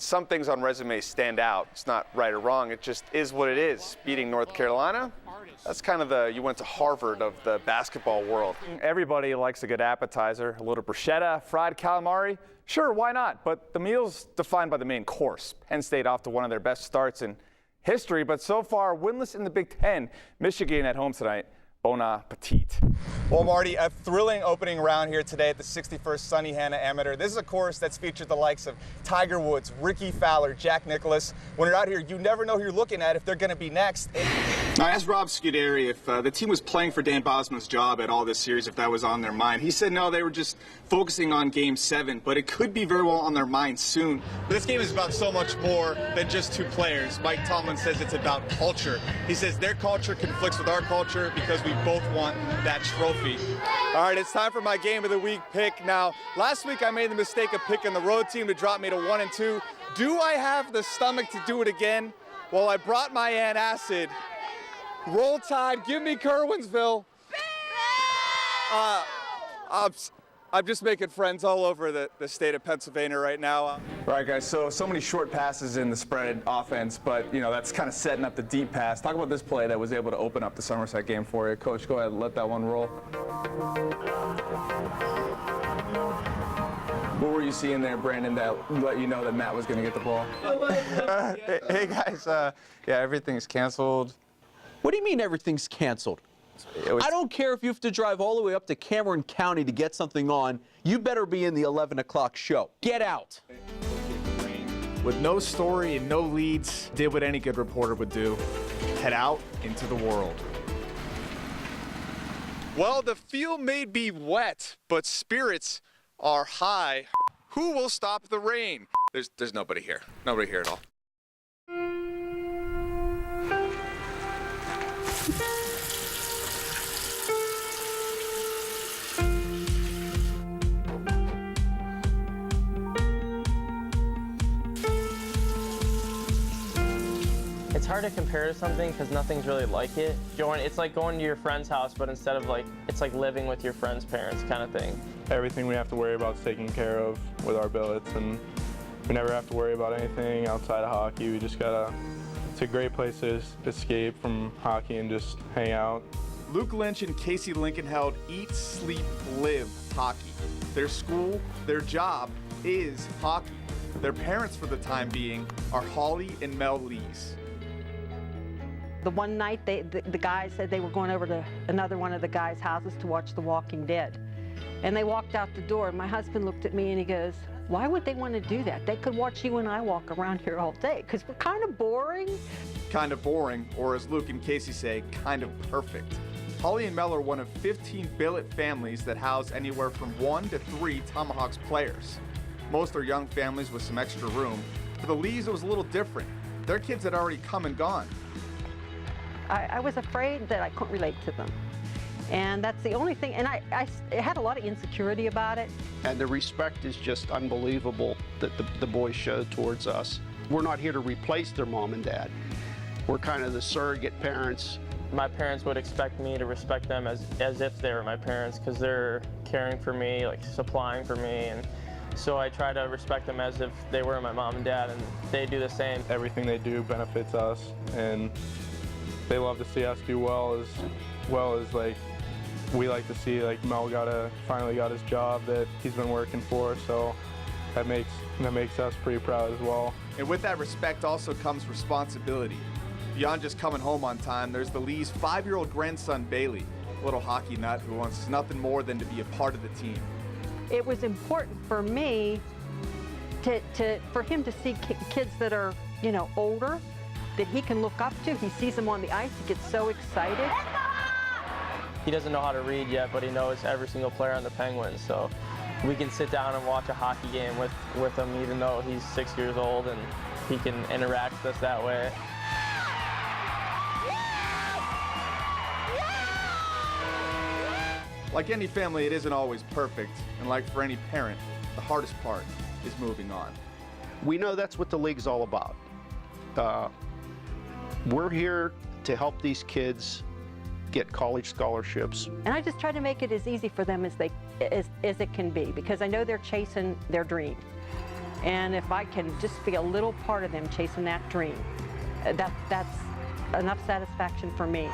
some things on resumes stand out. It's not right or wrong. It just is what it is. Beating North Carolina, that's kind of you went to Harvard of the basketball world. Everybody likes a good appetizer, a little bruschetta, fried calamari. Sure, why not? But the meal's defined by the main course. Penn State off to one of their best starts in history, but so far winless in the Big Ten. Michigan at home tonight. Bon appetit. Well, Marty, a thrilling opening round here today at the 61st Sonny Hanna Amateur. This is a course that's featured the likes of Tiger Woods, Ricky Fowler, Jack Nicklaus. When you're out here, you never know who you're looking at if they're going to be next. I asked Rob Scuderi if the team was playing for Dan Bosma's job at all this series, if that was on their mind. He said no, they were just focusing on Game 7, but it could be very well on their mind soon. But this game is about so much more than just two players. Mike Tomlin says it's about culture. He says their culture conflicts with our culture because we both want that trophy. All right, it's time for my game of the week pick. Now, last week I made the mistake of picking the road team to drop me to 1-2. Do I have the stomach to do it again? Well, I brought my antacid. Roll Tide, give me Kerwinsville. I'm just making friends all over the state of Pennsylvania right now. All right, guys, so many short passes in the spread offense, but, that's kind of setting up the deep pass. Talk about this play that was able to open up the Somerset game for you. Coach, go ahead and let that one roll. What were you seeing there, Brandon, that let you know that Matt was going to get the ball? Hey, guys, yeah, everything's canceled. What do you mean everything's canceled? I don't care if you have to drive all the way up to Cameron County to get something on. You better be in the 11 o'clock show. Get out. With no story and no leads, did what any good reporter would do. Head out into the world. Well, the field may be wet, but spirits are high. Who will stop the rain? There's nobody here. Nobody here at all. It's hard to compare to something because nothing's really like it. It's like going to your friend's house, but instead of it's like living with your friend's parents kind of thing. Everything we have to worry about is taken care of with our billets, and we never have to worry about anything outside of hockey. We just it's a great place to escape from hockey and just hang out. Luke Lynch and Casey Lincoln held eat, sleep, live hockey. Their school, their job is hockey. Their parents for the time being are Holly and Mel Lees. The one night, the guys said they were going over to another one of the guys' houses to watch The Walking Dead. And they walked out the door, and my husband looked at me and he goes, why would they want to do that? They could watch you and I walk around here all day, because we're kind of boring. Kind of boring, or as Luke and Casey say, kind of perfect. Holly and Mel are one of 15 billet families that house anywhere from 1 to 3 Tomahawks players. Most are young families with some extra room. For the Lees, it was a little different. Their kids had already come and gone. I was afraid that I couldn't relate to them. And that's the only thing, and I had a lot of insecurity about it. And the respect is just unbelievable that the boys show towards us. We're not here to replace their mom and dad. We're kind of the surrogate parents. My parents would expect me to respect them as if they were my parents because they're caring for me, supplying for me. And so I try to respect them as if they were my mom and dad, and they do the same. Everything they do benefits us, and they love to see us do well as we like to see Mel finally got his job that he's been working for, so that makes us pretty proud as well. And with that respect also comes responsibility. Beyond just coming home on time, there's the Lee's 5-year-old grandson Bailey, a little hockey nut who wants nothing more than to be a part of the team. It was important for me for him to see kids that are, older, that he can look up to. He sees them on the ice, he gets so excited. He doesn't know how to read yet, but he knows every single player on the Penguins, so we can sit down and watch a hockey game with him even though he's 6 years old, and he can interact with us that way. Like any family, it isn't always perfect, and like for any parent, the hardest part is moving on. We know that's what the league's all about. We're here to help these kids get college scholarships. And I just try to make it as easy for them as it can be, because I know they're chasing their dream. And if I can just be a little part of them chasing that dream, that's enough satisfaction for me.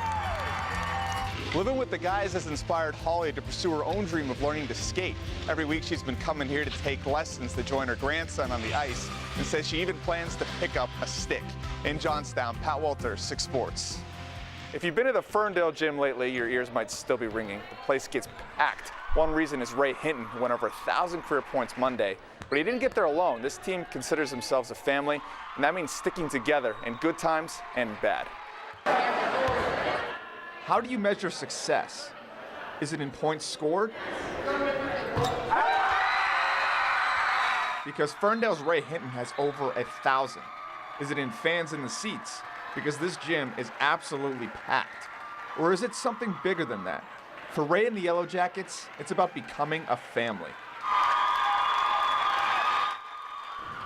Living with the guys has inspired Holly to pursue her own dream of learning to skate. Every week she's been coming here to take lessons to join her grandson on the ice, and says she even plans to pick up a stick. In Johnstown, Pat Welter, 6 Sports. If you've been to the Ferndale gym lately, your ears might still be ringing. The place gets packed. One reason is Ray Hinton, who went over 1,000 career points Monday. But he didn't get there alone. This team considers themselves a family, and that means sticking together in good times and bad. How do you measure success? Is it in points scored? Because Ferndale's Ray Hinton has over 1,000. Is it in fans in the seats? Because this gym is absolutely packed. Or is it something bigger than that? For Ray and the Yellow Jackets, it's about becoming a family.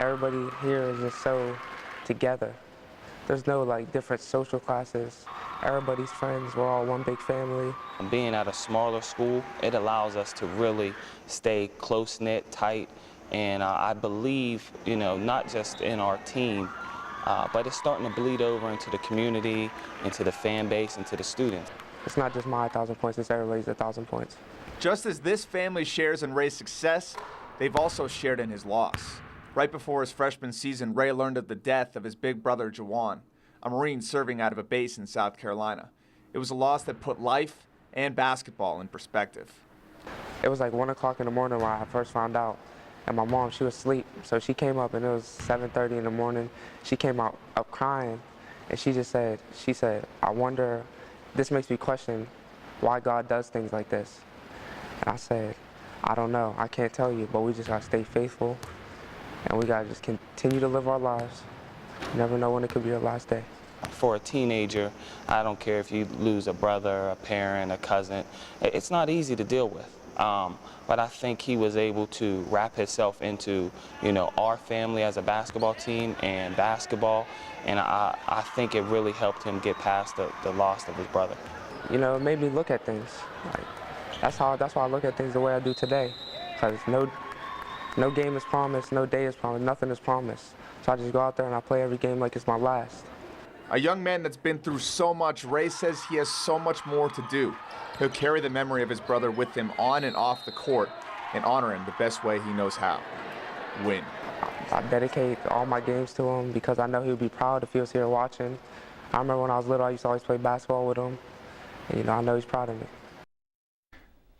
Everybody here is just so together. There's no different social classes. Everybody's friends. We're all one big family. Being at a smaller school, it allows us to really stay close-knit, tight, and I believe, not just in our team, but it's starting to bleed over into the community, into the fan base, into the students. It's not just my 1,000 points, it's everybody's 1,000 points. Just as this family shares in Ray's success, they've also shared in his loss. Right before his freshman season, Ray learned of the death of his big brother, Jawan, a Marine serving out of a base in South Carolina. It was a loss that put life and basketball in perspective. It was 1 o'clock in the morning when I first found out. And my mom, she was asleep. So she came up and it was 7:30 in the morning. She came up crying and she said, I wonder, this makes me question why God does things like this. And I said, I don't know, I can't tell you, but we just gotta stay faithful and we gotta just continue to live our lives. You never know when it could be your last day. For a teenager, I don't care if you lose a brother, a parent, a cousin, it's not easy to deal with. But I think he was able to wrap himself into, our family as a basketball team and basketball, and I think it really helped him get past the loss of his brother. It made me look at things. That's why I look at things the way I do today, because no game is promised, no day is promised, nothing is promised. So I just go out there and I play every game like it's my last. A young man that's been through so much, Ray says he has so much more to do. He'll carry the memory of his brother with him on and off the court and honor him the best way he knows how. Win. I dedicate all my games to him because I know he would be proud if he was here watching. I remember when I was little, I used to always play basketball with him. And, I know he's proud of me.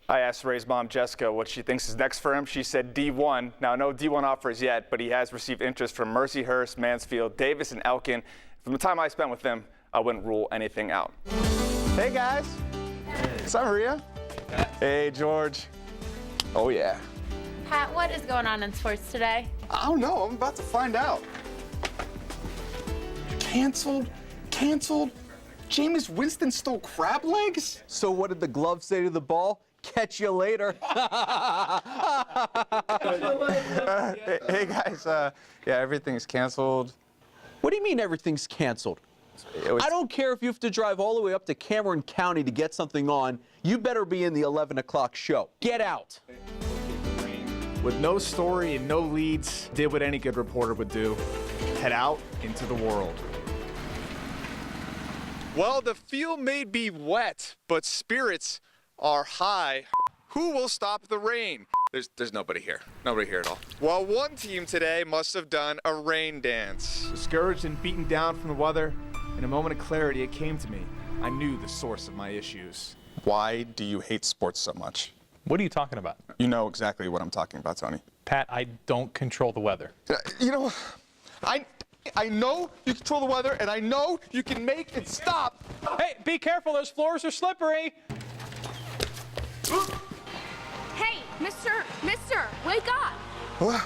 I asked Ray's mom, Jessica, what she thinks is next for him. She said D1. Now, no D1 offers yet, but he has received interest from Mercyhurst, Mansfield, Davis, and Elkin. From the time I spent with them, I wouldn't rule anything out. Hey, guys. What's up, Maria? Hey, George. Oh, yeah. Pat, what is going on in sports today? I don't know. I'm about to find out. Canceled? Jameis Winston stole crab legs? So what did the glove say to the ball? Catch you later. Hey, guys. Yeah, everything's canceled. What do you mean everything's canceled? I don't care if you have to drive all the way up to Cameron County to get something on. You better be in the 11 o'clock show. Get out. With no story and no leads, did what any good reporter would do. Head out into the world. Well, the field may be wet, but spirits are high. Who will stop the rain? There's nobody here. Nobody here at all. Well, one team today must have done a rain dance. Discouraged and beaten down from the weather, in a moment of clarity, it came to me. I knew the source of my issues. Why do you hate sports so much? What are you talking about? You know exactly what I'm talking about, Tony. Pat, I don't control the weather. I know you control the weather, and I know you can make it stop. Hey, be careful, those floors are slippery. Hey, mister, wake up. What?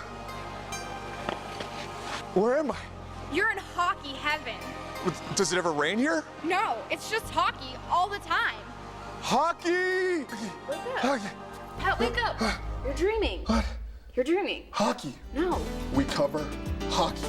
Where am I? You're in hockey heaven. Does it ever rain here? No, it's just hockey all the time. Hockey! Wake up. Hockey. Pat, wake up. You're dreaming. What? You're dreaming. Hockey. No. We cover hockey.